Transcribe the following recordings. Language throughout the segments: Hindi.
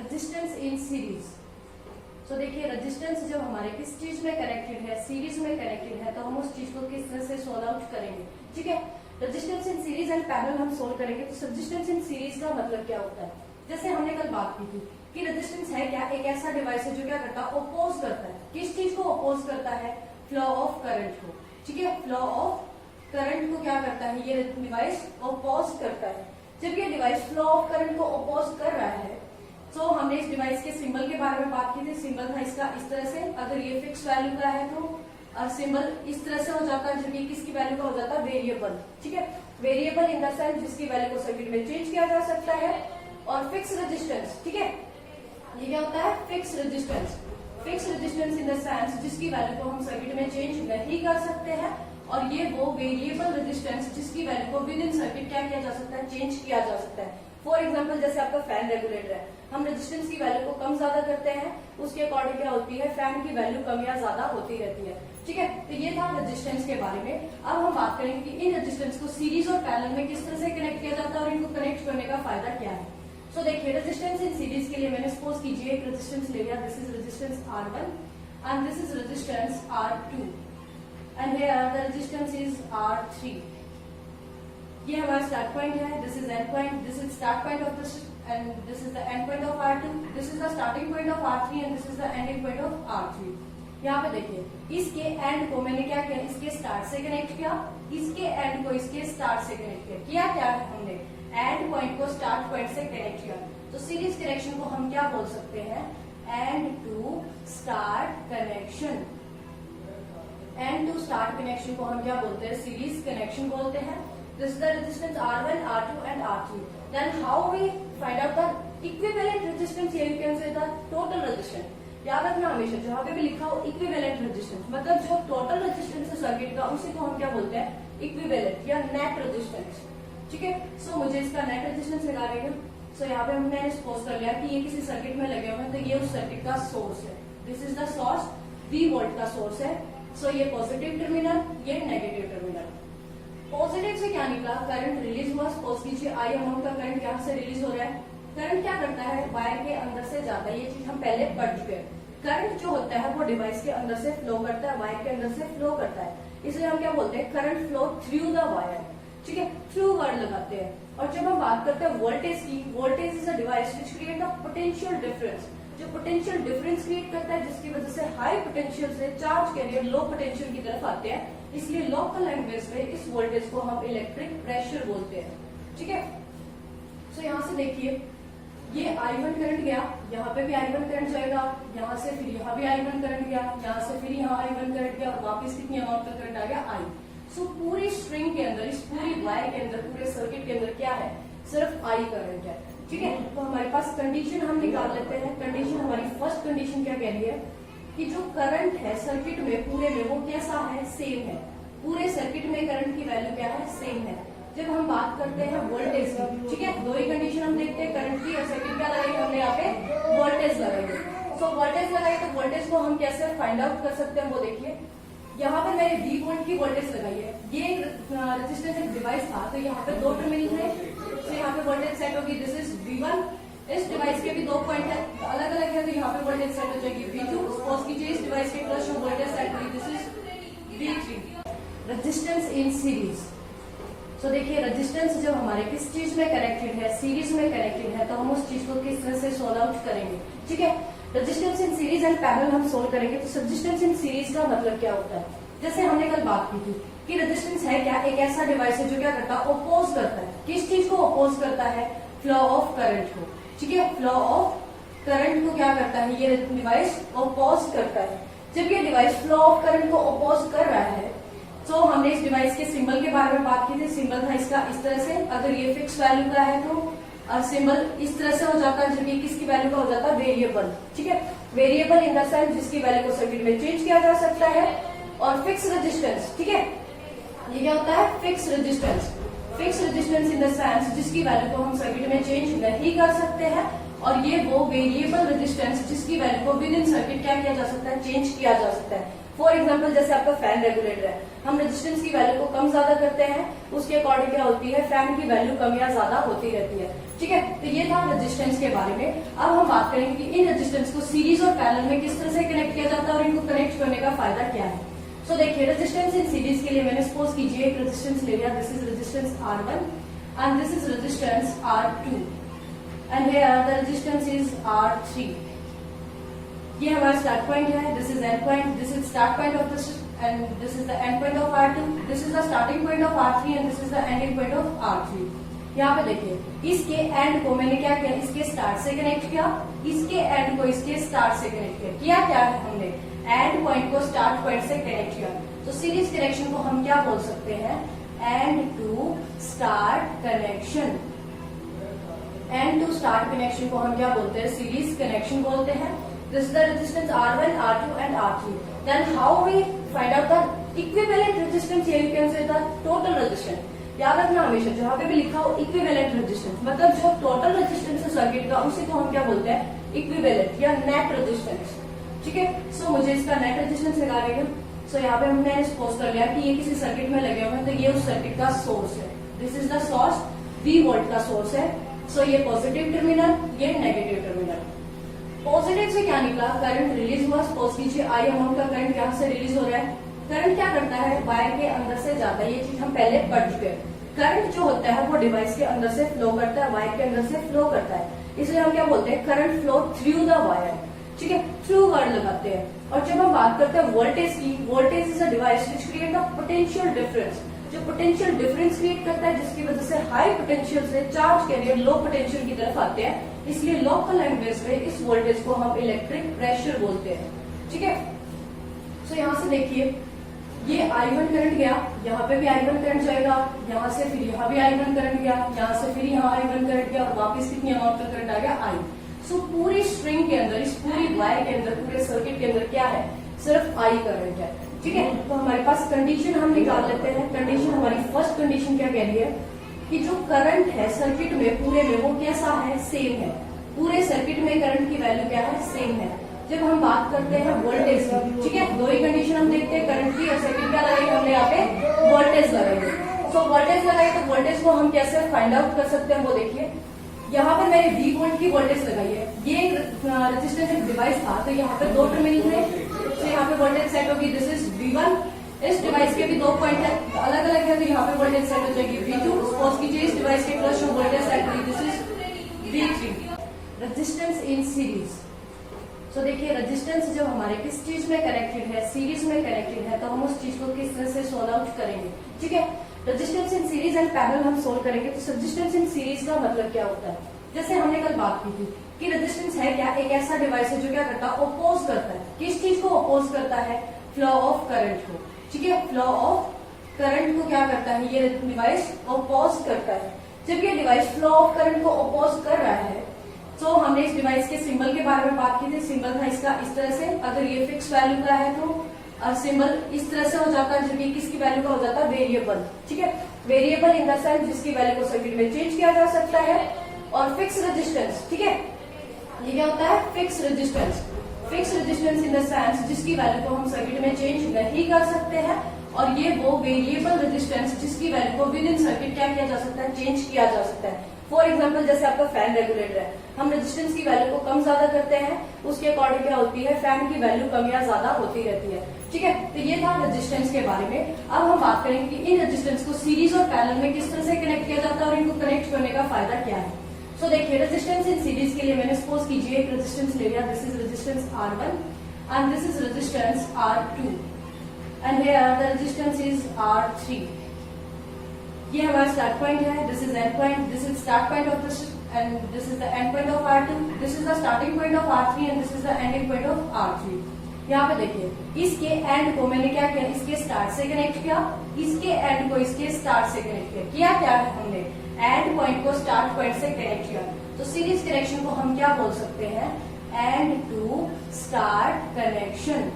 Resistance in series. तो देखिए रेजिस्टेंस जब हमारे किस चीज में कनेक्टेड है, सीरीज में कनेक्टेड है, तो हम उस चीज को किस तरह से सोल्व आउट करेंगे। ठीक है, resistance in series and parallel हम सोल्व करेंगे। तो रेजिस्टेंस इन सीरीज का मतलब क्या होता है, जैसे हमने कल बात की थी कि रेजिस्टेंस है क्या, एक ऐसा डिवाइस है जो क्या करता है, अपोज करता है। किस चीज को अपोज करता है, फ्लो ऑफ करंट को। ठीक है, फ्लो ऑफ करंट को क्या करता है, ये डिवाइस अपोज करता है। जब ये डिवाइस फ्लो ऑफ करंट को अपोज कर रहा है, तो हमने इस डिवाइस के सिंबल के बारे में बात की थी। सिंबल था इसका इस तरह से, अगर ये फिक्स वैल्यू का है तो सिंबल इस तरह से हो जाता है, जबकि किसकी वैल्यू का हो जाता है, वेरिएबल। ठीक है, वेरिएबल इन द सेंस जिसकी वैल्यू को सर्किट में चेंज किया जा सकता है। और फिक्स रेजिस्टेंस, ठीक है, ये क्या होता है, fix resistance. Fix resistance in the sense जिसकी वैल्यू को हम सर्किट में चेंज नहीं कर सकते हैं। और ये वो वेरिएबल रेजिस्टेंस जिसकी वैल्यू को विद इन सर्किट क्या किया जा सकता है, चेंज किया जा सकता है। फॉर एग्जाम्पल जैसे आपका फैन रेगुलेटर है, हम रेजिस्टेंस की वैल्यू को कम ज्यादा करते हैं, उसके अकॉर्डिंग क्या होती है, फैन की वैल्यू कम या ज्यादा होती रहती है। ठीक है, तो ये था रेजिस्टेंस के बारे में। अब हम बात करेंगे कि इन रेजिस्टेंस को सीरीज और पैरेलल में किस तरह से कनेक्ट किया जाता है और इनको कनेक्ट करने का फायदा क्या है। सो देखिए रेजिस्टेंस इन सीरीज के लिए मैंने सपोज कीजिए एक रेजिस्टेंस ले लिया, this is resistance R1 and this is resistance R2 and here the resistance is R3। ये हमारा स्टार्ट पॉइंट है, this is and point, this is start point of this and this is the end point of R2, this is the starting point of R3 and this is the ending point of R3। यहाँ पे देखिए इसके एंड को मैंने क्या किया, इसके स्टार्ट से कनेक्ट किया, इसके एंड को इसके स्टार्ट से कनेक्ट किया। किया क्या हमने, एंड पॉइंट को स्टार्ट पॉइंट से कनेक्ट किया। तो सीरीज कनेक्शन को हम क्या बोल सकते हैं, end to start connection. End to start connection को हम क्या बोलते हैं, सीरीज कनेक्शन बोलते हैं। This is the resistance R1, R2 and R3। Then how we find out the equivalent resistance, here you can say the total resistance. याद रखना हमेशा जहां पे भी लिखा हो इक्विवेलेंट रेजिस्टेंस, मतलब जो टोटल रेजिस्टेंस है सर्किट का उसी को हम क्या बोलते हैं, इक्विवेलेंट या नेट रेजिस्टेंस। ठीक है, सो मुझे इसका नेट रेजिस्टेंस लगाएंगे। सो यहाँ पे हमने सपोज कर लिया कि ये किसी सर्किट में लगे हुए हैं, तो ये उस सर्किट का सोर्स है। This is the source, 3 volt का सोर्स है। सो ये पॉजिटिव टर्मिनल, ये नेगेटिव टर्मिनल। पॉजिटिव से क्या निकला, करंट रिलीज हुआ। सपोज कीजिए आई अमाउंट का करंट यहाँ से रिलीज हो रहा है। करंट क्या करता है, वायर के अंदर से जाता है, ये चीज हम पहले पढ़ चुके हैं। करंट जो होता है वो डिवाइस के अंदर से फ्लो करता है, वायर के अंदर से फ्लो करता है, इसलिए हम क्या बोलते हैं, current flow through the wire. ठीक है, थ्रू वर्ड लगाते हैं। और जब हम बात करते हैं वोल्टेज की, voltage is a device which create a potential difference, जो पोटेंशियल डिफरेंस क्रिएट करता है, जिसकी वजह से हाई पोटेंशियल से चार्ज कैरियर लो पोटेंशियल की तरफ आते हैं। इसलिए लोकल लैंग्वेज में इस वोल्टेज को हम इलेक्ट्रिक प्रेशर बोलते हैं। ठीक है, सो यहाँ से देखिए ये I1 करंट गया, यहाँ पे भी I1 करंट जाएगा, यहाँ से फिर यहाँ भी I1 करंट गया, यहाँ से फिर यहाँ I1 करंट गया, और वापस कितनी अमाउंट का करंट आ गया, I। सो पूरी स्ट्रिंग के अंदर, इस पूरी वायर के अंदर, पूरे सर्किट के अंदर क्या है, सिर्फ I करंट है। ठीक है, तो हमारे पास कंडीशन हम निकाल लेते हैं। कंडीशन हमारी फर्स्ट कंडीशन क्या कह रही है कि जो करंट है सर्किट में पूरे में वो कैसा है, सेम है। पूरे सर्किट में करंट की वैल्यू क्या है, सेम है। जब हम बात करते हैं वोल्टेज की, ठीक है, दो ही कंडीशन हम देखते हैं, करंट की और सेकंड क्या लगाएंगे, हमने यहाँ पे वोल्टेज लगाएंगे। सो वोल्टेज लगाए तो वोल्टेज को हम कैसे फाइंड आउट कर सकते हैं, वो देखिए। यहाँ पर मैंने 20 वोल्ट की वोल्टेज लगाई है। ये रेजिस्टेंस एक डिवाइस था, तो यहाँ पे 2 टर्मिनल है, तो यहाँ पे वोल्टेज सेट होगी, दिस इज V1। इस डिवाइस के भी 2 पॉइंट है, अलग अलग है, तो यहाँ पे वोल्टेज सेट हो जाएगी V2। सपोज कीजिए इस डिवाइस के क्रॉस वोल्टेज सेट हुई, this is V3। Resistance in series. तो देखिए रेजिस्टेंस जब हमारे किस चीज में कनेक्टेड है, सीरीज में कनेक्टेड है, तो हम उस चीज को किस तरह से सोल्व आउट करेंगे। ठीक है, resistance in series and parallel हम सोल्व करेंगे। तो रेजिस्टेंस इन सीरीज का मतलब क्या होता है, जैसे हमने कल बात की थी कि रेजिस्टेंस है क्या, एक ऐसा डिवाइस है जो क्या करता है, अपोज करता है। किस चीज को अपोज करता है, फ्लो ऑफ करंट को। ठीक है, फ्लो ऑफ करंट को क्या करता है, ये डिवाइस अपोज करता है। जब ये डिवाइस फ्लो ऑफ करंट को अपोज कर रहा है, तो हमने इस डिवाइस के सिंबल के बारे में बात की थी। सिंबल था इसका इस तरह से, अगर ये फिक्स वैल्यू का है तो सिंबल इस तरह से हो जाता है, जबकि किसकी वैल्यू का हो जाता है, वेरिएबल। ठीक है, वेरिएबल इन द सेंस जिसकी वैल्यू को सर्किट में चेंज किया जा सकता है। और फिक्स रेजिस्टेंस, ठीक है, ये क्या होता है, fix resistance. Fix resistance in the sense जिसकी वैल्यू को हम सर्किट में चेंज नहीं कर सकते हैं। और ये वो वेरिएबल रेजिस्टेंस जिसकी वैल्यू को विद इन सर्किट क्या किया जा सकता है, चेंज किया जा सकता है। फॉर एग्जाम्पल जैसे आपका फैन रेगुलेटर है, हम रेजिस्टेंस की वैल्यू को कम ज्यादा करते हैं, उसके अकॉर्डिंग क्या होती है, फैन की वैल्यू कम या ज्यादा होती रहती है। ठीक है, तो ये था रेजिस्टेंस के बारे में। अब हम बात करेंगे कि इन रेजिस्टेंस को सीरीज और पैरेलल में किस तरह से कनेक्ट किया जाता है और इनको कनेक्ट करने का फायदा क्या है। सो देखिए, रेजिस्टेंस इन सीरीज के लिए मैंने सपोज कीजिए एक रेजिस्टेंस ले लिया, this is resistance R1 and this is resistance R2 and here the resistance is R3। ये हमारा स्टार्ट पॉइंट है, this is and point, this is start point of this and this is the end point of R2, this is the starting point of R3 and this is the ending point of R3। यहाँ पे देखिए, इसके एंड को मैंने क्या किया, इसके स्टार्ट से कनेक्ट किया, इसके एंड को इसके स्टार्ट से कनेक्ट किया। किया क्या है हमने, एंड पॉइंट को स्टार्ट पॉइंट से कनेक्ट किया। तो सीरीज कनेक्शन को हम क्या बोल सकते हैं, end to start connection. End to start connection को हम क्या बोलते हैं, सीरीज कनेक्शन बोलते हैं। This is the resistance R1, R2 and R3. Then how we find out the equivalent resistance? Here you can say the total resistance. याद रखना हमेशा, जहाँ पे भी लिखा हो इक्विवेलेंट रेजिस्टेंस, मतलब जो टोटल रेजिस्टेंस है सर्किट का, उसी को हम क्या बोलते हैं, इक्विवेलेंट या नेट रेजिस्टेंस। ठीक है, सो मुझे इसका नेट रेजिस्टेंस निकालेंगे। सो यहाँ पे हमने सपोज कर लिया कि ये किसी सर्किट में लगे हुए हैं, तो ये उस सर्किट का सोर्स है, this is the source, 3 volt का सोर्स है। सो ये पॉजिटिव टर्मिनल, ये नेगेटिव टर्मिनल। पॉजिटिव से क्या निकला, करंट रिलीज हुआ। सपोज कीजिए आई अमाउंट का करंट यहाँ से रिलीज हो रहा है। करंट क्या करता है, वायर के अंदर से जाता है, ये चीज हम पहले पढ़ चुके हैं। करंट जो होता है वो डिवाइस के अंदर से फ्लो करता है, वायर के अंदर से फ्लो करता है, इसलिए हम क्या बोलते हैं, current flow through the wire. ठीक है, थ्रू वर्ड लगाते हैं। और जब हम बात करते हैं वोल्टेज की, voltage is a device which create the potential difference, जो पोटेंशियल डिफरेंस क्रिएट करता है, जिसकी वजह से हाई पोटेंशियल से चार्ज कैरियर लो पोटेंशियल की तरफ आते हैं। इसलिए लोकल लैंग्वेज में इस वोल्टेज को हम इलेक्ट्रिक प्रेशर बोलते हैं। ठीक है, सो यहाँ से देखिए, ये I1 करंट गया, यहाँ पे भी I1 करंट जाएगा, यहाँ से फिर यहाँ भी I1 करंट गया, यहाँ से फिर यहाँ I1 करंट गया, और वापस कितनी अमाउंट का करंट आ गया, I। सो पूरी स्ट्रिंग के अंदर, इस पूरी वायर के अंदर, पूरे सर्किट के अंदर क्या है, सिर्फ I करंट है। ठीक है, तो हमारे पास कंडीशन हम निकाल लेते हैं। कंडीशन हमारी फर्स्ट कंडीशन क्या कह रही है कि जो करंट है सर्किट में पूरे में, वो कैसा है, सेम है। पूरे सर्किट में करंट की वैल्यू क्या है, सेम है। जब हम बात करते हैं वोल्टेज की, ठीक है, दो ही कंडीशन हम देखते हैं, करंट की, और सेकंड क्या लगाएंगे हमने यहाँ पे, वोल्टेज लगाएंगे। सो वोल्टेज लगाए तो वोल्टेज को हम कैसे फाइंड आउट कर सकते हैं, वो देखिए। यहाँ पर मैंने 20 वोल्ट की वोल्टेज लगाई है। ये एक रेजिस्टेंस एक डिवाइस था, तो यहाँ पे 2 टर्मिनल है, तो यहाँ पे वोल्टेज सेट होगी, दिस इज V1। इस डिवाइस के भी 2 पॉइंट है, अलग अलग है, तो यहाँ पे वोल्टेज सेट हो जाएगी V2। सपोज कीजिए इस डिवाइस के क्रॉस में वोल्टेज सेट हुई, this is V3। Resistance in series. So देखिए, रेजिस्टेंस जब हमारे किस चीज में कनेक्टेड है, सीरीज में कनेक्टेड है, तो हम उस चीज को किस तरह से सोल्व आउट करेंगे। ठीक है, resistance in series and parallel हम सोल्व करेंगे। तो रेजिस्टेंस इन सीरीज का मतलब क्या होता है, जैसे हमने कल बात की थी कि रेजिस्टेंस है क्या, एक ऐसा डिवाइस है जो क्या करता है, अपोज करता है। किस चीज को अपोज करता है, फ्लो ऑफ करंट को। ठीक है, फ्लो ऑफ करंट को क्या करता है, ये डिवाइस अपोज करता है। जब ये डिवाइस फ्लो ऑफ करंट को अपोज कर रहा है, तो हमने इस डिवाइस के सिंबल के बारे में बात की थी। सिंबल था इसका इस तरह से, अगर ये फिक्स वैल्यू का है तो सिंबल इस तरह से हो जाता है, जबकि किसकी वैल्यू का हो जाता है, वेरिएबल। ठीक है, वेरिएबल इन द सेंस जिसकी वैल्यू को सर्किट में चेंज किया जा सकता है। और फिक्स रेजिस्टेंस, ठीक है, ये क्या होता है, fix resistance. Fix resistance in the sense जिसकी वैल्यू को हम सर्किट में चेंज नहीं कर सकते हैं। और ये वो वेरिएबल रेजिस्टेंस जिसकी वैल्यू को विद इन सर्किट क्या किया जा सकता है, चेंज किया जा सकता है। फॉर एग्जाम्पल जैसे आपका फैन रेगुलेटर है, हम रेजिस्टेंस की वैल्यू को कम ज्यादा करते हैं, उसके अकॉर्डिंग क्या होती है, फैन की वैल्यू कम या ज्यादा होती रहती है। ठीक है, तो ये था रेजिस्टेंस के बारे में। अब हम बात करेंगे कि इन रेजिस्टेंस को सीरीज और पैरेलल में किस तरह से कनेक्ट किया जाता है और इनको कनेक्ट करने का फायदा क्या है। सो देखिए, रेजिस्टेंस इन सीरीज के लिए मैंने सपोज कीजिए एक रेजिस्टेंस ले लिया, this is resistance R1 and this is resistance R2 and here the resistance is R3। ये हमारा स्टार्ट पॉइंट है, this is and point, this is start point of this and this is the end point of R2, this is the starting point of R3 and this is the ending point of R3। यहाँ पे देखिए, इसके एंड को मैंने क्या किया, इसके स्टार्ट से कनेक्ट किया, इसके एंड को इसके स्टार्ट से कनेक्ट किया। किया क्या है हमने, एंड पॉइंट को स्टार्ट पॉइंट से कनेक्ट किया। तो सीरीज कनेक्शन को हम क्या बोल सकते हैं, end to start connection.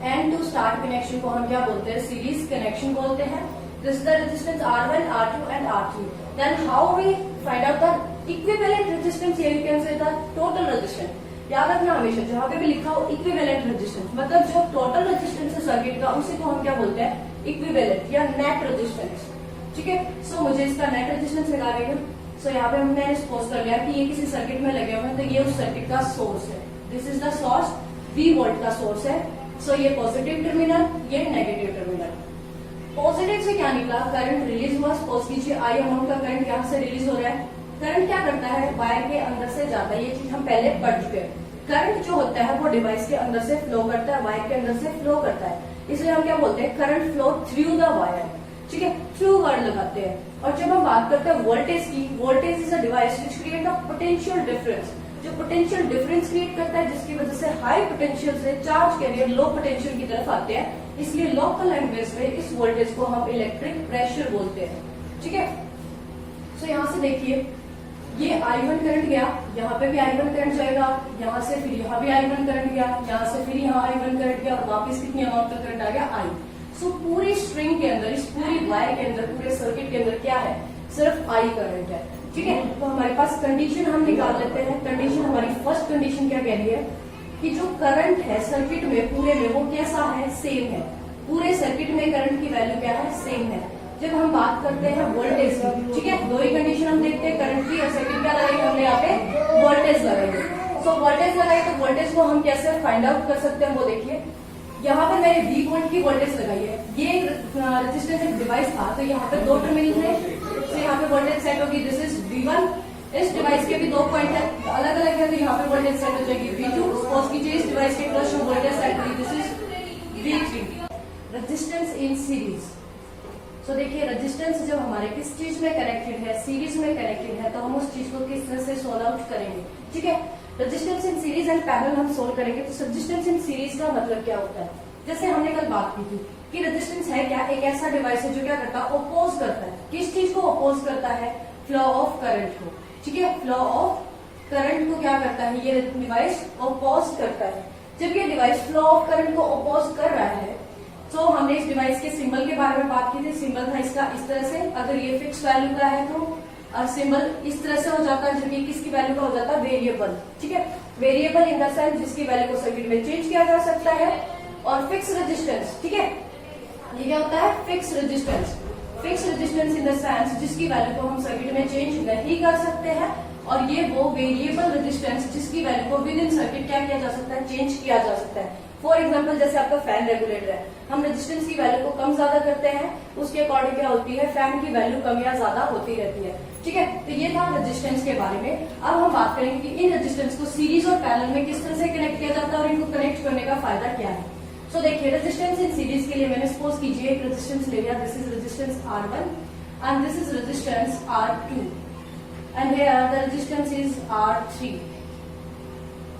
End to start connection को हम क्या बोलते हैं, सीरीज कनेक्शन बोलते हैं। This is the resistance R1, R2 and R3. Then how we find out the equivalent resistance? Here you can say the total resistance. याद रखना हमेशा जहां पे भी लिखा हो इक्विवेलेंट रेजिस्टेंस, मतलब जो टोटल रेजिस्टेंस है सर्किट का उसी को हम क्या बोलते हैं, इक्विवेलेंट या नेट रेजिस्टेंस। ठीक है, सो मुझे इसका नेट रेजिस्टेंस लगा देगा। सो यहाँ पे हमने सपोज कर लिया कि ये किसी सर्किट में लगे हुए हैं, तो ये उस सर्किट का सोर्स है। This is the source, 20 volt का सोर्स है। सो ये पॉजिटिव टर्मिनल, ये नेगेटिव टर्मिनल। पॉजिटिव से क्या निकला, करंट रिलीज हुआ। सपोज कीजिए आई अमाउंट का करंट यहाँ से रिलीज हो रहा है। करंट क्या करता है, वायर के अंदर से जाता है, ये चीज हम पहले पढ़ चुके हैं। करंट जो होता है वो डिवाइस के अंदर से फ्लो करता है, वायर के अंदर से फ्लो करता है, इसलिए हम क्या बोलते हैं, current flow through the wire. ठीक है, थ्रू वर्ड लगाते हैं। और जब हम बात करते हैं वोल्टेज की, voltage is a device which create a potential difference, जो पोटेंशियल डिफरेंस क्रिएट करता है, जिसकी वजह से हाई पोटेंशियल से चार्ज कैरियर लो पोटेंशियल की तरफ आते हैं, इसलिए लोकल लैंग्वेज में इस वोल्टेज को हम इलेक्ट्रिक प्रेशर बोलते हैं। ठीक है, सो यहाँ से देखिए ये I1 करंट गया, यहाँ पे भी I1 करंट जाएगा, यहाँ से फिर यहाँ भी I1 करंट गया, यहाँ से फिर यहाँ I1 करंट गया, और वापस कितनी अमाउंट का करंट आ गया, I। सो पूरी स्ट्रिंग के अंदर, इस पूरी वायर के अंदर, पूरे सर्किट के अंदर क्या है, सिर्फ I करंट है। ठीक है, तो हमारे पास कंडीशन हम निकाल लेते हैं। कंडीशन हमारी फर्स्ट कंडीशन क्या कह रही है कि जो करंट है सर्किट में पूरे में वो कैसा है, सेम है। पूरे सर्किट में करंट की वैल्यू क्या है, सेम है। जब हम बात करते हैं वोल्टेज की, ठीक है, दो ही कंडीशन हम देखते हैं, करंट की, और सेकंड क्या लगाएंगे हमने यहाँ पे, वोल्टेज लगाएंगे। सो वोल्टेज लगाए तो वोल्टेज को हम कैसे फाइंड आउट कर सकते हैं वो देखिए। यहाँ पे मैंने 20 वोल्ट की वोल्टेज लगाई है, ये रेजिस्टेंस एक डिवाइस था, तो यहाँ पे दो टर्मिनल है, तो यहाँ पे वोल्टेज सेट होगी, दिस इज V1। इस डिवाइस के भी दो पॉइंट है, अलग अलग है, तो यहाँ पे वोल्टेज सेट हो जाएगी V2। सपोज कीजिए इस डिवाइस के क्रॉस में वोल्टेज सेट हुई, this is V3। Resistance in series. So देखिए रेजिस्टेंस जब हमारे किस चीज में कनेक्टेड है, सीरीज में कनेक्टेड है, तो हम उस चीज को किस तरह से सोल्व आउट करेंगे। ठीक है, resistance in series and parallel हम सोल्व करेंगे। तो रेजिस्टेंस इन सीरीज का मतलब क्या होता है, जैसे हमने कल बात की थी कि रेजिस्टेंस है क्या, एक ऐसा डिवाइस है जो क्या करता है, अपोज करता है। किस चीज को अपोज करता है, फ्लो ऑफ करंट को। ठीक है, फ्लो ऑफ करंट को क्या करता है, ये डिवाइस अपोज करता है। जब ये डिवाइस फ्लो ऑफ करंट को अपोज कर रहा है, तो हमने इस डिवाइस के सिंबल के बारे में बात की थी। सिंबल था इसका इस तरह से, अगर ये फिक्स वैल्यू का है तो सिंबल इस तरह से हो जाता है, जबकि किसकी वैल्यू का हो जाता है, वेरिएबल। ठीक है, वेरिएबल इन द सेंस जिसकी वैल्यू को सर्किट में चेंज किया जा सकता है। और फिक्स रेजिस्टेंस, ठीक है, ये क्या होता है, fix resistance. Fix resistance in the sense जिसकी वैल्यू को हम सर्किट में चेंज नहीं कर सकते हैं, और ये वो वेरिएबल रेजिस्टेंस जिसकी वैल्यू को विद इन सर्किट क्या किया जा सकता है, चेंज किया जा सकता है। फॉर एग्जाम्पल जैसे आपका फैन रेगुलेटर है, हम रेजिस्टेंस की वैल्यू को कम ज्यादा करते हैं, उसके अकॉर्डिंग क्या होती है, फैन की वैल्यू कम या ज्यादा होती रहती है। ठीक है, तो ये था रेजिस्टेंस के बारे में। अब हम बात करेंगे कि इन रेजिस्टेंस को सीरीज और पैरेलल में किस तरह से कनेक्ट किया जाता है और इनको कनेक्ट करने का फायदा क्या है। सो देखिए रेजिस्टेंस इन सीरीज के लिए मैंने सपोज कीजिए एक रेजिस्टेंस ले लिया, this is resistance R1 and this is resistance R2 and here the resistance is R3।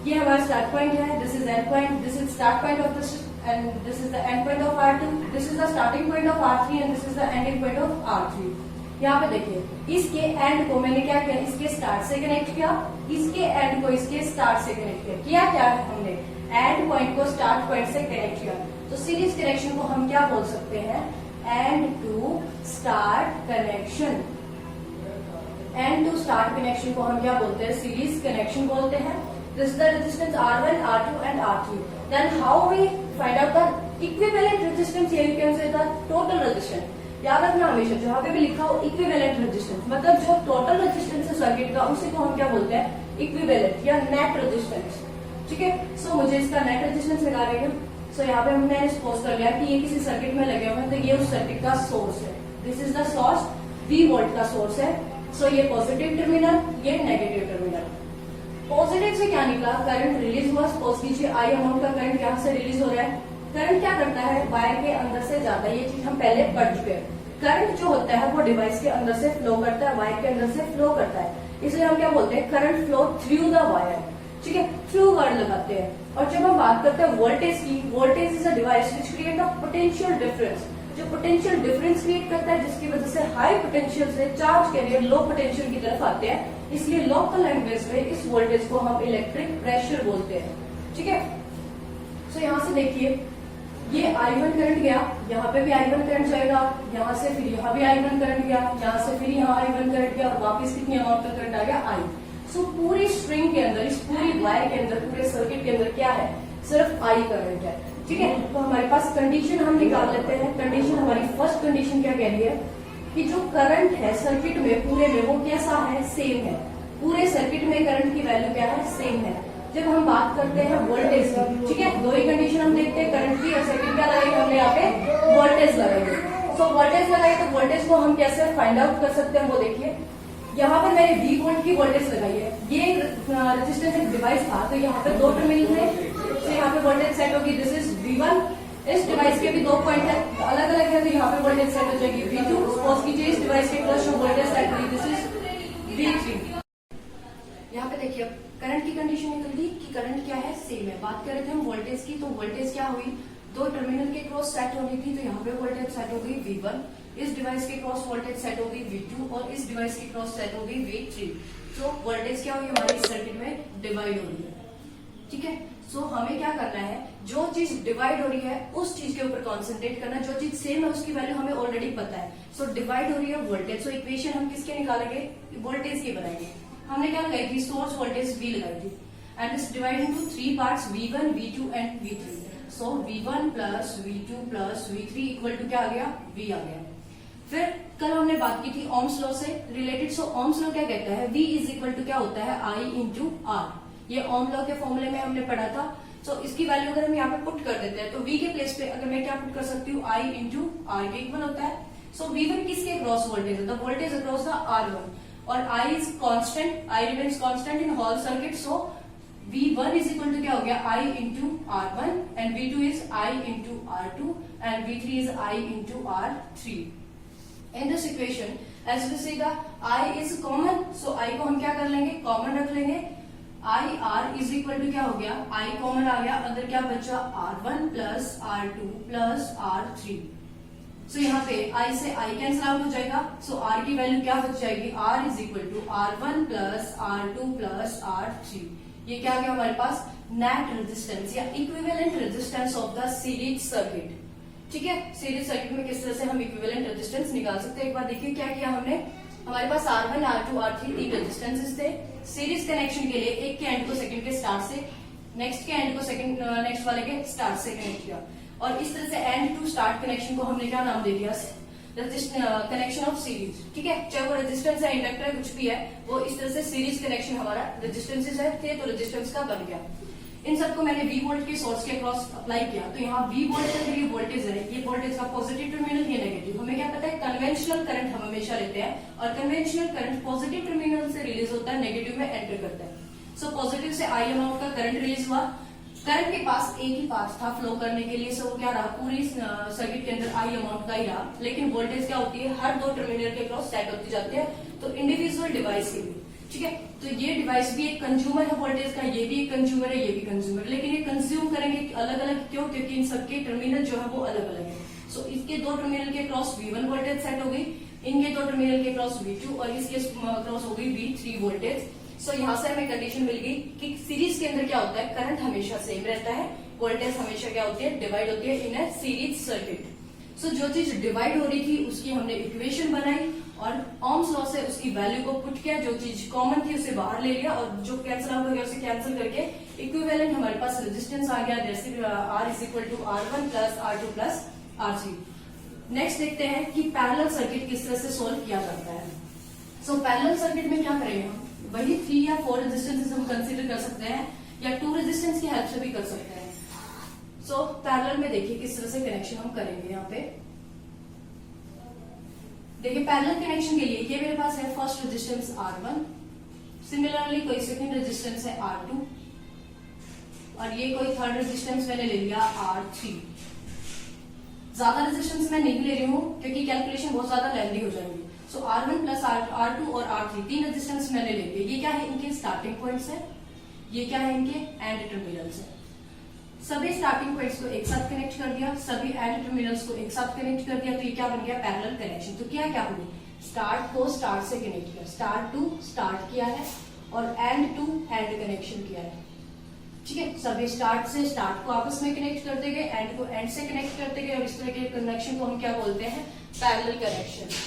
ये हमारा स्टार्ट पॉइंट है, this is and point, this is start point of this and this is the end point of R2, this is the starting point of R3 and this is the ending point of R3। यहाँ पे देखिए इसके एंड को मैंने क्या किया, इसके स्टार्ट से कनेक्ट किया, इसके एंड को इसके स्टार्ट से कनेक्ट किया। किया क्या है हमने, एंड पॉइंट को स्टार्ट पॉइंट से कनेक्ट किया। तो सीरीज कनेक्शन को हम क्या बोल सकते हैं, end to start connection. End to start connection को हम क्या बोलते हैं, सीरीज कनेक्शन बोलते हैं। This is the resistance R1, R2 and R3. Then how we find out the equivalent resistance? Here you can say the total resistance. याद रखना हमेशा जहां पे भी लिखा हो इक्विवेलेंट रेजिस्टेंस, मतलब जो टोटल रेजिस्टेंस है सर्किट का उसी को हम क्या बोलते हैं, इक्विवेलेंट या नेट रेजिस्टेंस। ठीक है, सो मुझे इसका नेट रेजिस्टेंस लगा देंगे। सो यहाँ पे हमने सपोज कर लिया कि ये किसी सर्किट में लगे हुए हैं, तो ये उस सर्किट का सोर्स है। This is the source, 20 volt का सोर्स है। सो ये पॉजिटिव टर्मिनल, ये नेगेटिव टर्मिनल। पॉजिटिव से क्या निकला, करंट रिलीज हुआ। सपोज कीजिए आई अमाउंट का करंट यहाँ से रिलीज हो रहा है। करंट क्या करता है, वायर के अंदर से जाता है, ये चीज हम पहले पढ़ चुके हैं। करंट जो होता है वो डिवाइस के अंदर से फ्लो करता है, वायर के अंदर से फ्लो करता है, इसलिए हम क्या बोलते हैं, current flow through the wire. ठीक है, थ्रू वर्ड लगाते हैं। और जब हम बात करते हैं वोल्टेज की, voltage is a device which create a potential difference, जो पोटेंशियल डिफरेंस क्रिएट करता है, जिसकी वजह से हाई पोटेंशियल से चार्ज कैरियर लो पोटेंशियल की तरफ आते हैं, इसलिए लोकल लैंग्वेज में इस वोल्टेज को हम इलेक्ट्रिक प्रेशर बोलते हैं। ठीक है, सो यहाँ से देखिए ये I1 करंट गया, यहाँ पे भी I1 करंट जाएगा, यहाँ से फिर यहाँ भी I1 करंट गया, यहाँ से फिर यहाँ I1 करंट गया, और वापस कितनी अमाउंट का करंट आ गया, I। सो पूरी स्ट्रिंग के अंदर, इस पूरी वायर के अंदर, पूरे सर्किट के अंदर क्या है, सिर्फ आई करंट है। ठीक है, तो हमारे पास कंडीशन हम निकाल लेते हैं। कंडीशन हमारी फर्स्ट कंडीशन क्या कह रही है कि जो करंट है सर्किट में पूरे में वो कैसा है, सेम है। पूरे सर्किट में करंट की वैल्यू क्या है, सेम है। जब हम बात करते हैं वोल्टेज की, ठीक है, दो ही कंडीशन हम देखते हैं, करंट की और सेकंड क्या लगाएंगे हमने यहाँ पे, वोल्टेज लगाएंगे। तो वोल्टेज लगाए तो वोल्टेज को हम कैसे फाइंड आउट कर सकते हैं वो देखिए। यहाँ पर मैंने V वोल्ट की वोल्टेज लगाई है। ये रेजिस्टेंस एक डिवाइस था, तो यहाँ पे दो टर्मिनल है, तो यहाँ पे वोल्टेज सेट होगी, दिस इज V1। इस डिवाइस के भी दो पॉइंट है, अलग अलग है, तो यहाँ पे वोल्टेज सेट हो जाएगी V2। सपोज कीजिए इस डिवाइस के क्रॉस वोल्टेज सेट हुई, दिस इज V3। यहाँ पे देखिए करंट की कंडीशन निकल गई कि करंट क्या है, सेम है। बात कर रहे थे हम वोल्टेज की, तो वोल्टेज क्या हुई, दो टर्मिनल के क्रॉस सेट हो रही थी, तो यहाँ पे वोल्टेज सेट हो गई V1। इस डिवाइस के क्रॉस वोल्टेज सेट हो गई V2 और इस डिवाइस के क्रॉस सेट हो गई V3। तो वोल्टेज क्या हुई हमारी सर्किट में, डिवाइड हो रही है। ठीक है, सो हमें क्या करना है, जो चीज डिवाइड हो रही है उस चीज के ऊपर कॉन्सेंट्रेट करना। जो चीज सेम है उसकी वैल्यू हमें ऑलरेडी पता है। सो डिवाइड हो रही है वोल्टेज, सो इक्वेशन हम किसके निकालेंगे, वोल्टेज की बनाएंगे। हमने क्या लगाई थी, सोर्स वोल्टेज V लगाई थी, and is divide into three parts, V1, V2 and V3। So V1 plus V2 plus V3 equal to क्या आ गया, V आ गया। फिर कल हमने बात की थी ओम्स लॉ से रिलेटेड। सो ओम्स लॉ क्या कहता है, V इज इक्वल टू क्या होता है, I इंटू R। ये ओम लॉ के फॉर्मूले में हमने पढ़ा था। सो इसकी वैल्यू अगर हम यहाँ पे पुट कर देते हैं तो V के प्लेस पे अगर मैं क्या पुट कर सकती हूँ, I इंटू R के इक्वल होता है। सो V1 किसके क्रॉस वोल्टेज है, the voltage across the R1, और I is constant, I remains constant in whole circuit. So V1 is equal to क्या हो गया, I into R1 and V2 is I into R2 and V3 is I into R3। In this equation, as we see the I is common, so I को हम क्या कर लेंगे, कॉमन रख लेंगे। I R is equal to क्या हो गया, I कॉमन आ गया, अंदर क्या बचा, R1 plus R2 plus R3। सो यहाँ पे I से I कैंसिल आउट हो जाएगा, सो R की वैल्यू क्या बच जाएगी, R is equal to R1 plus R2 plus R3। ये क्या आ गया हमारे पास, नेट रेजिस्टेंस या equivalent resistance of the series circuit. ठीक है, सीरीज सर्किट में किस तरह से हम इक्विवेलेंट रेजिस्टेंस निकाल सकते हैं। एक बार देखिए क्या किया हमने, हमारे पास R1, R2, R3 तीन रेजिस्टेंसेस थे। सीरीज कनेक्शन के लिए एक के एंड को सेकंड के स्टार्ट से, नेक्स्ट के एंड को सेकंड नेक्स्ट वाले के स्टार्ट से कनेक्ट किया, और इस तरह से एंड टू स्टार्ट कनेक्शन को हमने क्या नाम दे दिया, कनेक्शन ऑफ सीरीज। ठीक है, चाहे वो रेजिस्टेंस है, इंडक्टर है, कुछ भी है, वो इस तरह से सीरीज कनेक्शन हमारा रेजिस्टेंसेस है थे, तो रेजिस्टेंस का बन गया। इन सबको मैंने V वोल्ट के सोर्स के अक्रॉस अप्लाई किया, तो यहाँ V वोल्ट के अंदर ये वोल्टेज है, ये वोल्टेज का पॉजिटिव टर्मिनल, ये नेगेटिव। हमें क्या पता है, कन्वेंशनल करंट हम हमेशा लेते हैं, और कन्वेंशनल करंट पॉजिटिव टर्मिनल से रिलीज होता है, नेगेटिव में एंटर करता है। सो पॉजिटिव से I अमाउंट का करंट रिलीज हुआ। करंट के पास एक ही पाथ था फ्लो करने के लिए, सो वो क्या रहा, पूरी सर्किट के अंदर I अमाउंट का ही रहा। लेकिन वोल्टेज क्या होती है, हर दो टर्मिनल के क्रॉस सेट होती जाती है, तो इंडिविजुअल डिवाइस के भी। ठीक है, तो ये डिवाइस भी एक कंज्यूमर है वोल्टेज का, ये भी एक कंज्यूमर है, ये भी कंज्यूमर है, लेकिन ये कंज्यूम करेंगे अलग अलग, क्यों, क्योंकि इन सबके टर्मिनल जो है वो अलग अलग है। सो इसके दो टर्मिनल के क्रॉस V1 वोल्टेज सेट हो गई, इनके दो टर्मिनल के क्रॉस V2 और इसके क्रॉस हो गई V3 वोल्टेज। सो यहाँ से हमें कंडीशन मिल गई कि सीरीज के अंदर क्या होता है, करंट हमेशा सेम रहता है, वोल्टेज हमेशा क्या होती है, डिवाइड होती है इन ए सीरीज सर्किट। सो जो चीज डिवाइड हो रही थी उसकी हमने इक्वेशन बनाई और ओम्स लॉ से उसकी वैल्यू को पुट किया, जो चीज कॉमन थी उसे बाहर ले लिया, और जो कैंसिल आउट हो गया उसे कैंसिल करके इक्विवेलेंट हमारे पास रेजिस्टेंस आ गया, जैसे R is equal to R1 plus R2 plus R3। Next देखते हैं कि पैरेलल सर्किट किस तरह से सोल्व किया जाता है। सो पैरेलल सर्किट में क्या करेंगे हम, वही 3 या 4 रेजिस्टेंसेस हम कंसीडर कर सकते हैं, या 2 रेजिस्टेंस की हेल्प से भी कर सकते हैं। सो पैरेलल में देखिए किस तरह से कनेक्शन हम करेंगे। यहाँ पे देखिए पैरेलल कनेक्शन के लिए ये मेरे पास है फर्स्ट रेजिस्टेंस R1, सिमिलरली कोई सेकंड रेजिस्टेंस है R2, और ये कोई थर्ड रेजिस्टेंस मैंने ले लिया R3। ज्यादा रेजिस्टेंस मैं नहीं ले रही हूँ क्योंकि कैलकुलेशन बहुत ज्यादा लेंथी हो जाएंगी। सो R1 प्लस R2 और R3 तीन रेजिस्टेंस मैंने ले लिए। ये क्या है, इनके स्टार्टिंग पॉइंट्स है, ये क्या है, इनके एंड टर्मिनल्स है। सभी स्टार्टिंग पॉइंट्स को एक साथ कनेक्ट कर दिया, सभी एंड टर्मिनल्स को एक साथ कनेक्ट कर दिया, तो ये क्या बन गया, पैरेलल कनेक्शन। तो क्या हुई, स्टार्ट को स्टार्ट से कनेक्ट किया, स्टार्ट टू स्टार्ट किया है, और एंड टू एंड कनेक्शन किया है। ठीक है, सभी स्टार्ट से स्टार्ट को आपस में कनेक्ट करते गए, एंड को एंड से कनेक्ट करते गए, और इस तरह के कनेक्शन को हम क्या बोलते हैं, parallel connection.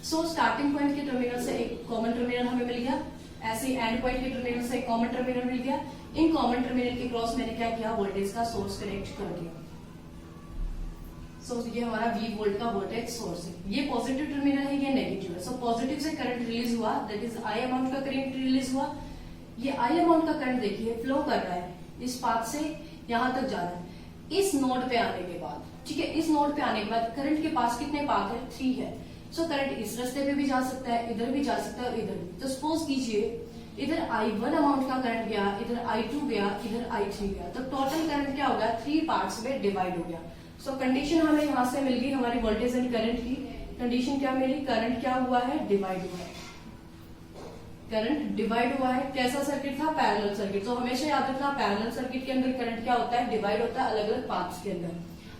So starting point के टर्मिनल से एक कॉमन टर्मिनल हमें मिल गया, ऐसे एंड पॉइंट के टर्मिनल से कॉमन टर्मिनल मिल गया, इन कॉमन टर्मिनल के क्रॉस मैंने क्या किया, वोल्टेज का सोर्स कनेक्ट कर दिया। ये हमारा V वोल्ट का वोल्टेज सोर्स है, ये पॉजिटिव टर्मिनल है, ये नेगेटिव है। सो पॉजिटिव से करंट रिलीज हुआ, दैट इज I अमाउंट का करंट रिलीज हुआ। ये I अमाउंट का करंट देखिए फ्लो कर रहा है, इस पाथ से यहां तक जा रहा है। इस नोड पे आने के बाद, ठीक है, इस नोड पे आने के बाद करंट के पास कितने पाथ है, 3 है। सो करंट इस रास्ते पे भी जा सकता है, इधर भी जा सकता है और इधर भी। तो सपोज कीजिए इधर I1 अमाउंट का करंट गया, इधर I2 गया, इधर I3 गया, तो टोटल करंट क्या हो गया, 3 पार्ट्स में डिवाइड हो गया। सो कंडीशन हमें यहां से मिल गई हमारी वोल्टेज एंड करंट की। कंडीशन क्या मिली, करंट क्या हुआ है, डिवाइड हुआ है, करंट डिवाइड हुआ है। कैसा सर्किट था, पैरेलल सर्किट। तो हमेशा याद रखना पैरेलल सर्किट के अंदर करंट क्या होता है, डिवाइड होता है अलग अलग पाथ्स के अंदर।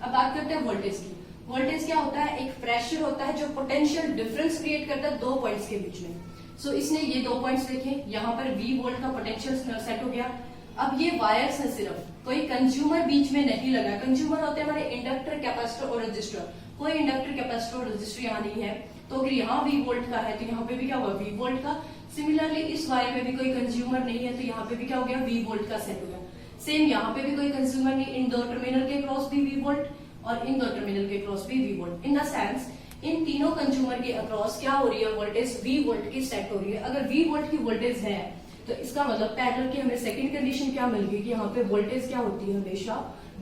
अब बात करते हैं वोल्टेज की। वोल्टेज क्या होता है, एक प्रेशर होता है जो पोटेंशियल डिफरेंस क्रिएट करता है 2 पॉइंट्स के बीच में। सो इसने ये 2 पॉइंट्स देखे, यहाँ पर V वोल्ट का पोटेंशियल सेट हो गया। अब ये वायर्स है, सिर्फ कोई कंज्यूमर बीच में नहीं लगा। कंज्यूमर होते हैं हमारे इंडक्टर, कैपेसिटर और रजिस्टर। कोई इंडक्टर, कैपेसिटर और रजिस्टर यहाँ नहीं है। तो अगर यहाँ V वोल्ट का है तो यहाँ पे भी क्या हुआ, V वोल्ट का। सिमिलरली इस वायर में भी कोई कंज्यूमर नहीं है तो यहाँ पे भी क्या हो गया, V वोल्ट का सेट हो गया। सेम यहाँ पे भी कोई कंज्यूमर नहीं, इन 2 टर्मिनल के क्रॉस भी V वोल्ट और इन 2 टर्मिनल के क्रॉस भी V volt. In the sense in तीनों कंज्यूमर के अक्रॉस क्या हो रही है, वोल्टेज V वोल्ट की सेट हो रही है। अगर V वोल्ट की वोल्टेज है तो इसका मतलब पैरेलल की हमें सेकंड कंडीशन क्या मिल गई कि यहाँ पे वोल्टेज क्या होती है, हमेशा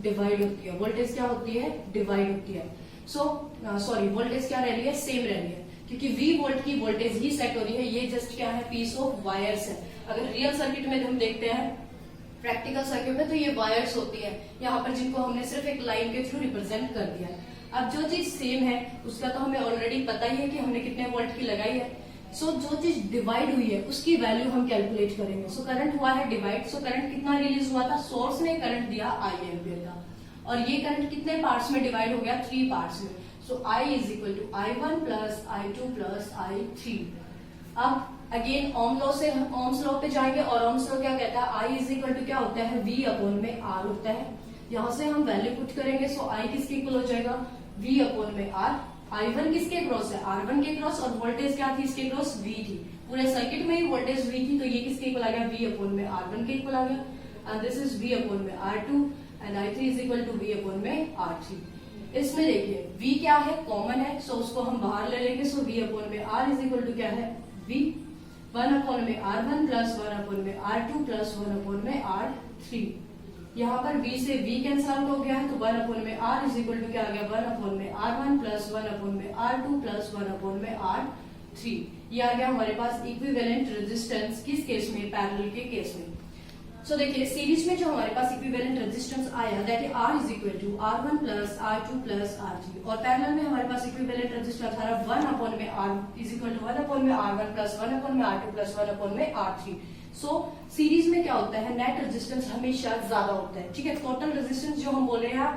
डिवाइड होती है। वोल्टेज क्या होती है, डिवाइड होती है। सॉरी वोल्टेज क्या रह रही है, सेम रह रही है, क्योंकि V वोल्ट की वोल्टेज ही सेट हो रही है। ये जस्ट क्या है, पीस ऑफ वायर्स है। अगर रियल सर्किट में हम देखते हैं, प्रैक्टिकल सर्किट में, तो ये वायर्स होती है यहाँ पर, जिनको हमने सिर्फ एक लाइन के थ्रू रिप्रेजेंट कर दिया है। अब जो चीज सेम है उसका तो हमें ऑलरेडी पता ही है कि हमने कितने वोल्ट की लगाई है। सो जो चीज डिवाइड हुई है उसकी वैल्यू हम कैलकुलेट करेंगे। सो करंट हुआ है डिवाइड। सो करंट कितना रिलीज हुआ था, सोर्स ने करंट दिया I एम्पियर का, और ये करंट कितने पार्ट्स में डिवाइड हो गया, 3 पार्ट्स में। So I is equal to I1 plus I2 plus I3। अब अगेन ओम लॉ से हम ओम्स लॉ पे जाएंगे, और ओम्स लॉ क्या कहता है, I इज इक्वल टू क्या होता है, V अपॉन में R होता है। यहां से हम वैल्यू पुट करेंगे। सो I किसके इक्वल हो जाएगा, V अपॉन में R। I1 किसके क्रॉस है, R1 के क्रॉस, और वोल्टेज क्या थी इसके क्रॉस, V थी। पूरे सर्किट में ही वोल्टेज V थी, तो ये किसके इक्वल आ गया, V अपॉन में R1 के इक्वल आ गया। And this is V upon में R2 and I3 is equal to V upon में R3। इसमें देखिए V क्या है, कॉमन है, सो उसको हम बाहर ले लेंगे। सो V अपॉन में R इज इक्वल टू क्या है, V 1 अपॉन में R1 प्लस 1 अपॉन में R2 प्लस 1 अपॉन में R3। यहाँ पर V से V कैंसल आउट हो गया है, तो 1 अपॉन में R इज इक्वल टू क्या आ गया, 1 अपॉन में R1 प्लस 1 अपॉन में R2 प्लस 1 अपॉन में R3। ये आ गया हमारे पास इक्विवेलेंट रेजिस्टेंस, किस केस में, पैरेलल के केस में। सो देखिए सीरीज में जो हमारे पास इक्विवेलेंट रेजिस्टेंस आया, that is R is equal to R1 plus R2 plus R3, और पैरेलल में हमारे पास इक्विवेलेंट रेजिस्टेंस आ रहा है 1 अपॉन में R is equal to 1 upon में R1 प्लस 1 अपॉन में R2 प्लस 1 अपॉन में R3। सो सीरीज में क्या होता है, नेट रेजिस्टेंस हमेशा ज्यादा होता है, ठीक है। टोटल रेजिस्टेंस जो हम बोल रहे हैं,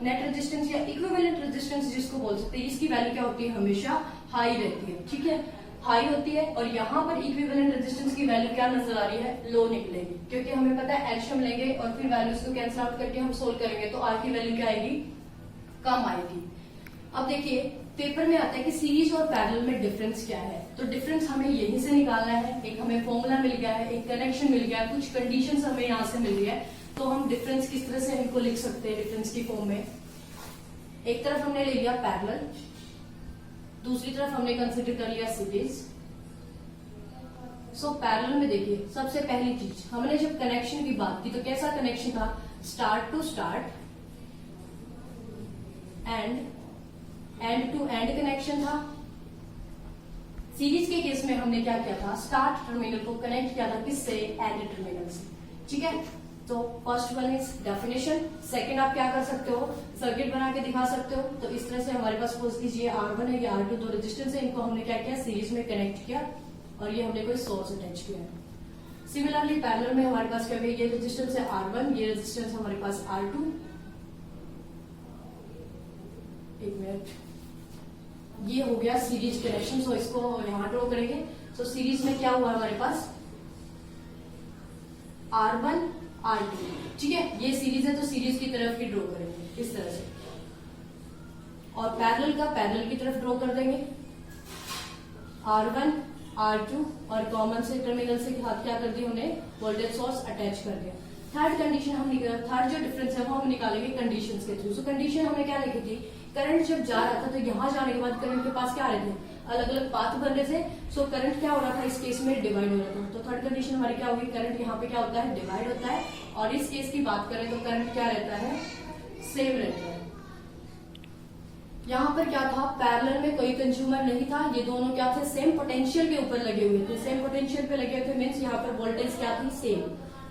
नेट रेजिस्टेंस या इक्विवेलेंट रेजिस्टेंस जिसको बोल सकते हैं, इसकी वैल्यू क्या होती है, हमेशा हाई रहती है, ठीक है, हाई होती है। और यहाँ पर इक्विवेलेंट रेजिस्टेंस की वैल्यू क्या नजर आ रही है, लो निकलेगी, क्योंकि हमें पता है एलसीएम लेंगे और फिर वैल्यूज को कैंसिल आउट करके हम सोल्व करेंगे, तो आर की वैल्यू क्या आएगी, कम आएगी। अब देखिए पेपर में आता है कि सीरीज और पैरेलल में डिफरेंस क्या है, तो डिफरेंस हमें यहीं से निकालना है। एक हमें फॉर्मूला मिल गया है, एक कनेक्शन मिल गया है, कुछ कंडीशंस हमें यहाँ से मिल गया है, तो हम डिफरेंस किस तरह से इनको लिख सकते हैं डिफरेंस की फॉर्म में। एक तरफ हमने ले लिया पैरेलल, दूसरी तरफ हमने कंसिडर कर लिया सीरीज। सो पैरेलल में देखिए सबसे पहली चीज हमने जब कनेक्शन की बात की तो कैसा कनेक्शन था, start to start end to end connection था। सीरीज के केस में हमने क्या किया था, स्टार्ट टर्मिनल को कनेक्ट किया था किससे, एंड टर्मिनल से, ठीक है। तो first one is definition, second आप क्या कर सकते हो, सर्किट बना के दिखा सकते हो। तो इस तरह से हमारे पास सपोज कीजिए R1 है, ये R2 दो रेजिस्टेंस है, इनको हमने क्या किया, सीरीज में कनेक्ट किया और ये हमने कोई सोर्स अटैच किया है। सिमिलरली पैरेलल में हमारे पास क्या है, ये रेजिस्टेंस है R1, ये रेजिस्टेंस हमारे पास R2। एक मिनट, ये हो गया सीरीज कनेक्शन, सो इसको यहां ड्रॉ करेंगे। सो सीरीज में क्या हुआ हमारे पास, R1 R2, ठीक है, ये सीरीज है तो सीरीज की तरफ ही ड्रॉ करेंगे इस तरह से, और पैरेलल का पैरेलल की तरफ ड्रॉ कर देंगे, R1 R2 और कॉमन से टर्मिनल से हाथ क्या कर दिया हमने, वोल्टेज सोर्स अटैच कर दिया। थर्ड कंडीशन थर्ड जो डिफरेंस है वो हम निकालेंगे कंडीशंस के थ्रू। सो कंडीशन हमने क्या लिखी थी, करंट जब जा रहा था तो यहाँ जाने के बाद करंट के पास क्या आ रहे थे, अलग अलग पाथ बन रहे थे। सो करंट क्या हो रहा था, इस केस में डिवाइड हो रहा था। तो थर्ड कंडीशन हमारी क्या होगी, करंट यहाँ पे क्या होता है, डिवाइड होता है। और इस केस की बात करें तो करंट क्या रहता है, सेम रहता है। यहाँ पर क्या था, पैरेलल में कोई कंज्यूमर नहीं था, ये दोनों क्या थे, सेम पोटेंशियल के ऊपर लगे हुए थे। सेम पोटेंशियल पे लगे हुए थे मीन्स यहाँ पर वोल्टेज क्या थी, सेम।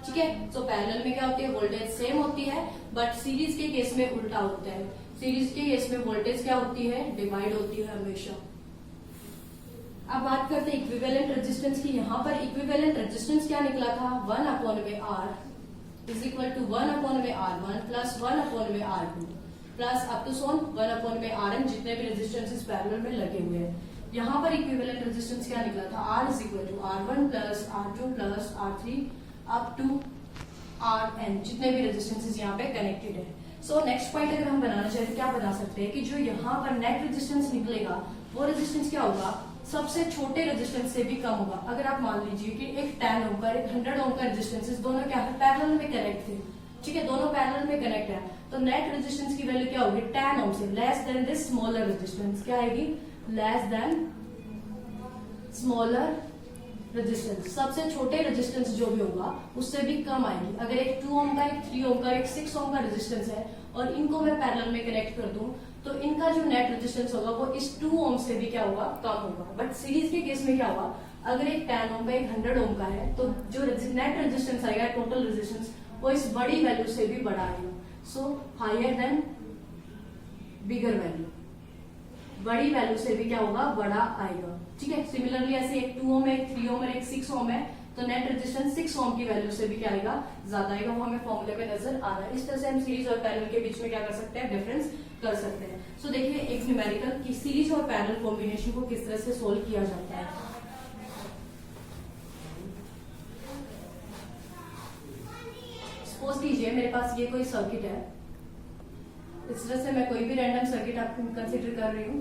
ठीक है, तो पैरेलल में क्या होती है, वोल्टेज सेम होती है, बट सीरीज के केस में उल्टा होता है। सीरीज के केस में वोल्टेज क्या होती है, डिवाइड होती है हमेशा। अब बात करते हैं इक्विवेलेंट रेजिस्टेंस की। यहाँ पर इक्विवेलेंट रेजिस्टेंस क्या निकला था, 1/R is equal to 1/R1 plus 1/R2 plus up to so on 1/Rn, जितने भी रेजिस्टेंसेस पैरेलल में लगे हुए हैं। यहाँ पर इक्विवेलेंट रेजिस्टेंस क्या निकला था, R is equal to R1 plus R2 plus R3 up to Rn, जितने भी रेजिस्टेंसेस यहाँ पे कनेक्टेड है। सो नेक्स्ट पॉइंट अगर हम बनाना चाहें तो क्या बना सकते हैं कि जो यहाँ पर नेट रेजिस्टेंस निकलेगा वो रेजिस्टेंस क्या होगा, सबसे छोटे रेजिस्टेंस से भी कम होगा। अगर आप मान लीजिए कि एक 10 ओम का, एक 100 ओम का रेजिस्टेंसेस दोनों क्या है, पैरेलल में कनेक्ट थे। ठीक है, दोनों पैरेलल में कनेक्ट है, तो नेट रेजिस्टेंस की वैल्यू क्या होगी, 10 ओम से less than this smaller resistance. क्या आएगी, लेस देन स्मॉलर रेजिस्टेंस। सबसे छोटे रेजिस्टेंस जो भी होगा उससे भी कम आएगी। अगर एक 2 ओम का, एक 3 ओम का, एक 6 ओम का रेजिस्टेंस है और इनको मैं पैरेलल में कनेक्ट कर दूं तो इनका जो नेट रेजिस्टेंस होगा वो इस 2 ओम से भी क्या होगा, कम होगा। बट सीरीज के केस में क्या होगा, अगर एक 10 ओम का, एक 100 ओम का है तो जो नेट रेजिस्टेंस आएगा, टोटल रेजिस्टेंस, वो इस बड़ी वैल्यू से भी बड़ा आएगा। सो हायर देन बिगर वैल्यू, बड़ी वैल्यू से भी क्या होगा, बड़ा आएगा। ठीक है, सिमिलरली ऐसे एक 2 ओम है, एक 3 ओम है, एक 6 ओम है, तो नेट रेजिस्टेंस 6 ओम की वैल्यू से भी क्या आएगा, ज्यादा आएगा। वो हमें फॉर्मूले में नजर आ रहा है। इस तरह से हम सीरीज और पैरेलल के बीच में क्या कर सकते हैं, डिफरेंस कर सकते हैं। सो देखिए एक न्यूमेरिकल की सीरीज और पैरेलल कॉम्बिनेशन को किस तरह से सोल्व किया जाता है। सपोज कीजिए मेरे पास ये कोई सर्किट है, इस तरह से मैं कोई भी रैंडम सर्किट आपको कंसीडर कर रही हूँ।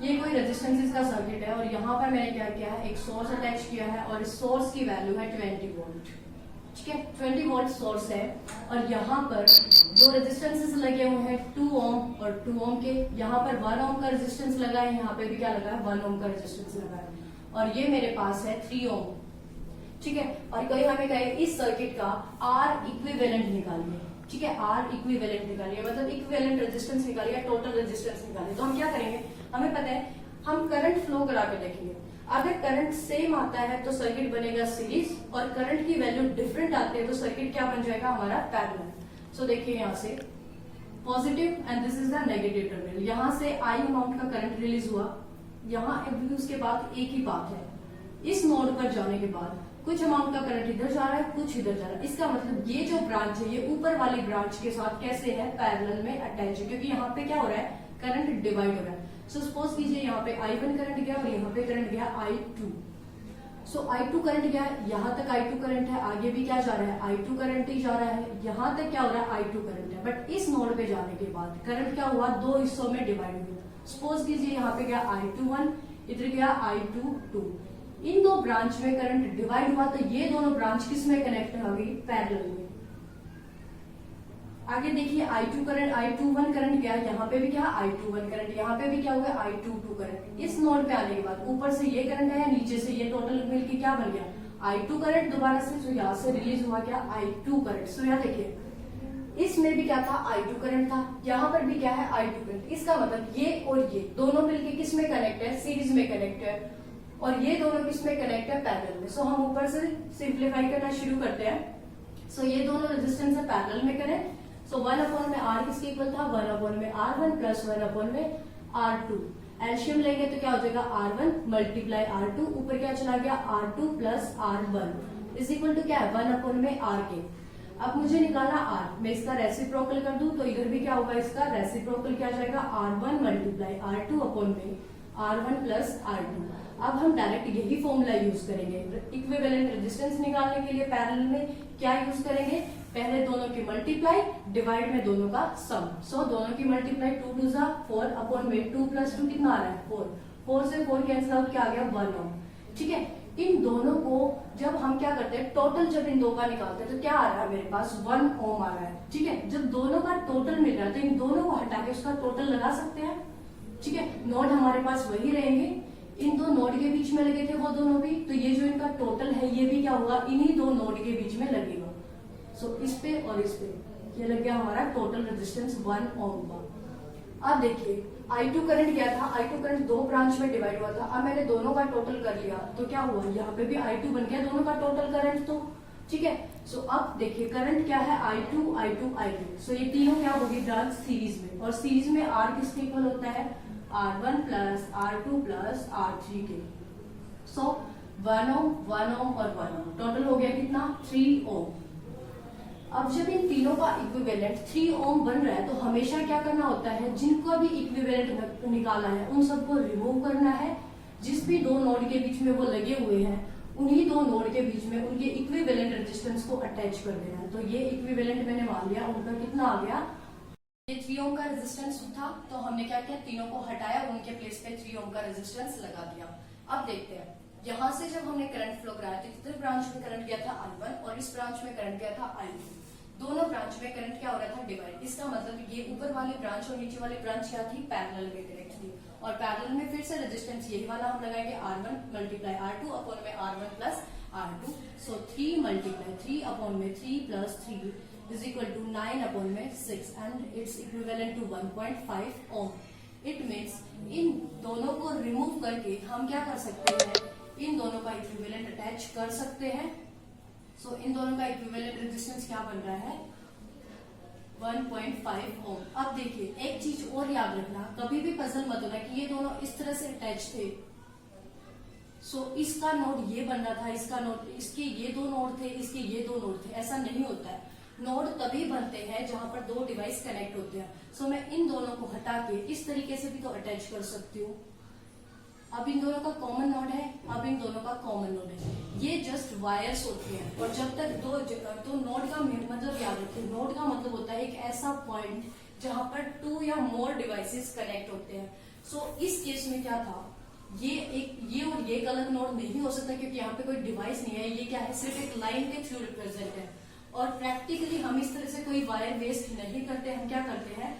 ये कोई रेजिस्टेंसेस का सर्किट है और यहाँ पर मैंने क्या किया है, एक सोर्स अटैच किया है और इस सोर्स की वैल्यू है 20 वोल्ट। ठीक है, 20 वोल्ट सोर्स है और यहाँ पर दो रेजिस्टेंसेस लगे हुए हैं, 2 ओम और 2 ओम के। यहाँ पर 1 ओम का रेजिस्टेंस लगा है, यहाँ पे भी क्या लगा है, 1 ओम का रेजिस्टेंस लगा है और ये मेरे पास है 3 ओम। ठीक है, और कोई हमें कहे इस सर्किट का आर इक्विवेलेंट निकालिए। ठीक है, आर इक्विवेलेंट निकालिए मतलब इक्विवेलेंट रेजिस्टेंस निकालिए, टोटल रेजिस्टेंस निकालिए। तो हम क्या करेंगे, हमें पता है हम करंट फ्लो करा के देखेंगे। अगर करंट सेम आता है तो सर्किट बनेगा सीरीज और करंट की वैल्यू डिफरेंट आती है तो सर्किट क्या बन जाएगा हमारा, पैरेलल। सो देखिए यहाँ से positive and this is the negative terminal. यहाँ से आई अमाउंट का करंट रिलीज हुआ, यहाँ उसके बाद एक ही बात है, इस नोड पर जाने के बाद कुछ अमाउंट का करंट इधर जा रहा है, कुछ इधर जा रहा है। इसका मतलब ये जो ब्रांच है ये ऊपर वाली ब्रांच के साथ कैसे है, पैरेलल में अटैच है, क्योंकि यहाँ पे क्या हो रहा है, करंट डिवाइड हो रहा है। सो सपोज कीजिए यहाँ पे I1 करंट गया और यहाँ पे करंट गया I2। सो I2 करंट गया, यहाँ तक I2 करंट है, आगे भी क्या जा रहा है, I2 करंट ही जा रहा है, यहाँ तक क्या हो रहा है, I2 करंट है। बट इस नोड पे जाने के बाद करंट क्या हुआ, दो हिस्सों में डिवाइड हो गया। सपोज कीजिए यहाँ पे गया I2 इधर गया I2 इन दो ब्रांच में करंट डिवाइड हुआ तो ये दोनों ब्रांच किस में कनेक्ट होगी, पैरेलल में। आगे देखिए I2 करंट, I21 करंट गया, यहाँ पे भी क्या I21 करंट, यहाँ पे भी क्या हुआ I22 करंट। इस नोड पे आने के बाद ऊपर से ये करंट आया, नीचे से ये टोटल मिलके क्या बन गया, I2 करंट दोबारा से। तो यहाँ से रिलीज हुआ क्या, I2 करंट। सो यहाँ देखिए इसमें भी क्या था, I2 करंट था, यहाँ पर भी क्या है, I2 करंट। इसका मतलब ये और ये दोनों मिलके किस में कनेक्ट है, सीरीज में कनेक्ट है और ये दोनों किस में कनेक्ट है, पैरेलल में। सो हम ऊपर से सिंप्लीफाई करना शुरू करते हैं। सो ये दोनों रेजिस्टेंस है पैरेलल में कनेक्ट। सो 1/R किसके इक्वल था, 1/R1 प्लस 1/R2। एलसीएम लेंगे तो क्या हो जाएगा, R1 मल्टीप्लाई R2, ऊपर क्या चला गया, R2 plus R1 is equal to क्या है, 1/R के। अब मुझे निकालना R, मैं इसका रेसिप्रोकल कर दूं तो इधर भी क्या होगा, इसका रेसिप्रोकल क्या जाएगा, R1 मल्टीप्लाई R2 अपॉन में R1 प्लस R2। अब हम डायरेक्ट यही फॉर्मूला यूज करेंगे इक्विवेलेंट रेजिस्टेंस निकालने के लिए। पैरेलल में क्या यूज करेंगे, पहले दोनों की मल्टीप्लाई डिवाइड में दोनों का सम। सो दोनों की मल्टीप्लाई 2 2 जा 4 अपॉन में 2 प्लस 2 कितना आ रहा है 4। 4 से 4 कैंसिल आउट, क्या आ गया 1 ओम। ठीक है, इन दोनों को जब हम क्या करते हैं टोटल जब इन दो का निकालते हैं तो क्या आ रहा है मेरे पास 1 ओम आ रहा है। ठीक है, जब दोनों का टोटल मिल रहा है तो इन दोनों को हटा के उसका टोटल लगा सकते हैं। ठीक है, नोड हमारे पास वही रहेंगे, इन दो नोड के बीच में लगे थे वो दोनों भी, तो ये जो इनका टोटल है ये भी क्या होगा इन्हीं दो नोड के बीच में लगेगा। सो इस पे और इस पे ये लग गया हमारा टोटल रेजिस्टेंस 1 ओम का। अब देखिए I2 करंट क्या था, I2 करंट दो ब्रांच में डिवाइड हुआ था। अब मैंने दोनों का टोटल कर लिया तो क्या हुआ, यहाँ पे भी I2 बन गया दोनों का टोटल करंट। तो ठीक है, सो अब देखिए करंट क्या है I2 I2 I2। सो ये तीनों क्या होगी ब्रांच सीरीज में, और सीरीज में R किसके इक्वल होता है R1 plus R2 plus R3 के। सो 1 ओम 1 ओम और 1 ओम टोटल हो गया कितना 3 ओम। अब जब इन तीनों का इक्विवेलेंट 3 ओम बन रहा है तो हमेशा क्या करना होता है, जिनको भी इक्विवेलेंट निकाला है उन सबको रिमूव करना है। जिस भी दो नोड के बीच में वो लगे हुए हैं उन्हीं दो नोड के बीच में उनके इक्विवेलेंट रेजिस्टेंस को अटैच कर देना है। तो ये इक्विवेलेंट मैंने मान लिया, उनका कितना आ गया, ये 3 ओम का रेजिस्टेंस था तो हमने क्या किया तीनों को हटाया, उनके प्लेस पे 3 ओम का रेजिस्टेंस लगा दिया। अब देखते हैं यहाँ से जब हमने करंट फ्लो कराया तो इधर ब्रांच में करंट गया था I1 और इस ब्रांच में करंट गया था I2। दोनों ब्रांच में करंट क्या हो रहा था डिवाइड। इसका मतलब ये ऊपर वाली ब्रांच और नीचे वाली ब्रांच क्या थी पैरेलल में कनेक्ट थी, और पैरेलल में फिर से रेजिस्टेंस यही वाला हम लगाएंगे R1 मल्टीप्लाई R2 अपॉन में R1 प्लस R2। सो 3 मल्टीप्लाई 3 अपॉन में 3 plus 3 is equal to 9 upon में 6 and it's equivalent to 1.5 ohm. It means इन दोनों को रिमूव करके हम क्या कर सकते हैं, इन दोनों का इक्विवेलेंट अटैच कर सकते हैं। सो इन दोनों का इक्विवेलेंट रेजिस्टेंस क्या बन रहा है 1.5 ओम। अब देखिए एक चीज और याद रखना, कभी भी पजल मत होना कि ये दोनों इस तरह से अटैच थे। सो इसका नोड ये बन रहा था, इसका नोड, इसके ये दो नोड थे, इसके ये दो नोड थे, ऐसा नहीं होता है। नोड तभी बनते हैं जहां पर दो डिवाइस कनेक्ट होते हैं। सो मैं इन दोनों को हटा के इस तरीके से भी तो अटैच कर सकती हूँ। अब इन दोनों का कॉमन नोड है, अब इन दोनों का कॉमन नोड है, ये जस्ट वायर्स होती हैं। और जब तक तो नोड का मतलब याद रखिए, नोड का मतलब होता है एक ऐसा पॉइंट जहां पर 2 या मोर डिवाइसेस कनेक्ट होते हैं। सो इस केस में क्या था, ये और ये अलग नोड नहीं हो सकता क्योंकि यहाँ पे कोई डिवाइस नहीं है, ये क्या है सिर्फ एक लाइन के थ्रू रिप्रेजेंट है। और प्रैक्टिकली हम इस तरह से कोई वायर वेस्ट नहीं करते, हम क्या करते हैं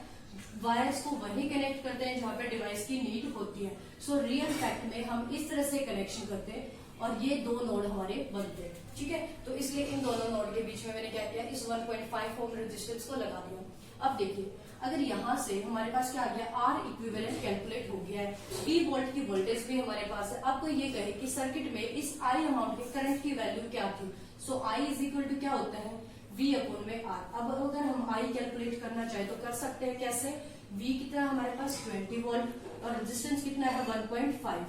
वायर्स को वही कनेक्ट करते हैं जहां पे डिवाइस की नीड होती है। सो रियल फैक्ट में हम इस तरह से कनेक्शन करते हैं और ये दो नोड हमारे बनते हैं। ठीक है, तो इसलिए इन दोनों नोड के बीच में मैंने क्या किया, इस 1.5 ओम रेजिस्टेंस को लगा दिया। अब देखिए अगर यहाँ से हमारे पास क्या आ गया, आर इक्विवेलेंट कैलकुलेट हो गया है, 3 वोल्ट की वोल्टेज भी हमारे पास है। अब कोई ये कहे कि सर्किट में इस आई अमाउंट के करंट की वैल्यू क्या थी, सो आई इज इक्वल टू क्या होता है V अपॉन में R। अब अगर हम I कैलकुलेट करना चाहे तो कर सकते हैं, कैसे, V कितना हमारे पास 20 वोल्ट और रेजिस्टेंस कितना है 1.5।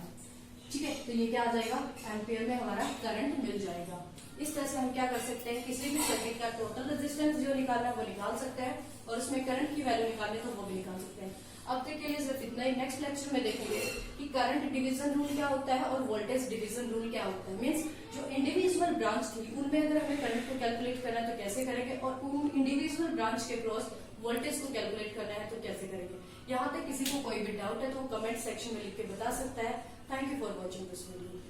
ठीक है, तो ये क्या आ जाएगा एम्पियर में हमारा करंट मिल जाएगा। इस तरह से हम क्या कर सकते हैं, किसी भी सर्किट का टोटल रेजिस्टेंस जो निकालना है वो निकाल सकते हैं और उसमें करंट की वैल्यू निकालनी तो वो भी निकाल सकते हैं। अब तक के लिए सिर्फ इतना ही। नेक्स्ट लेक्चर में देखेंगे कि करंट डिवीजन रूल क्या होता है और वोल्टेज डिवीजन रूल क्या होता है। मींस जो इंडिविजुअल ब्रांच थी उनमें अगर हमें करंट को कैलकुलेट करना है तो कैसे करेंगे, और उन इंडिविजुअल ब्रांच के क्रॉस वोल्टेज को कैलकुलेट करना है तो कैसे करेंगे। यहाँ तक किसी को कोई भी डाउट है तो कमेंट सेक्शन में लिख के बता सकता है। Thank you for watching this video.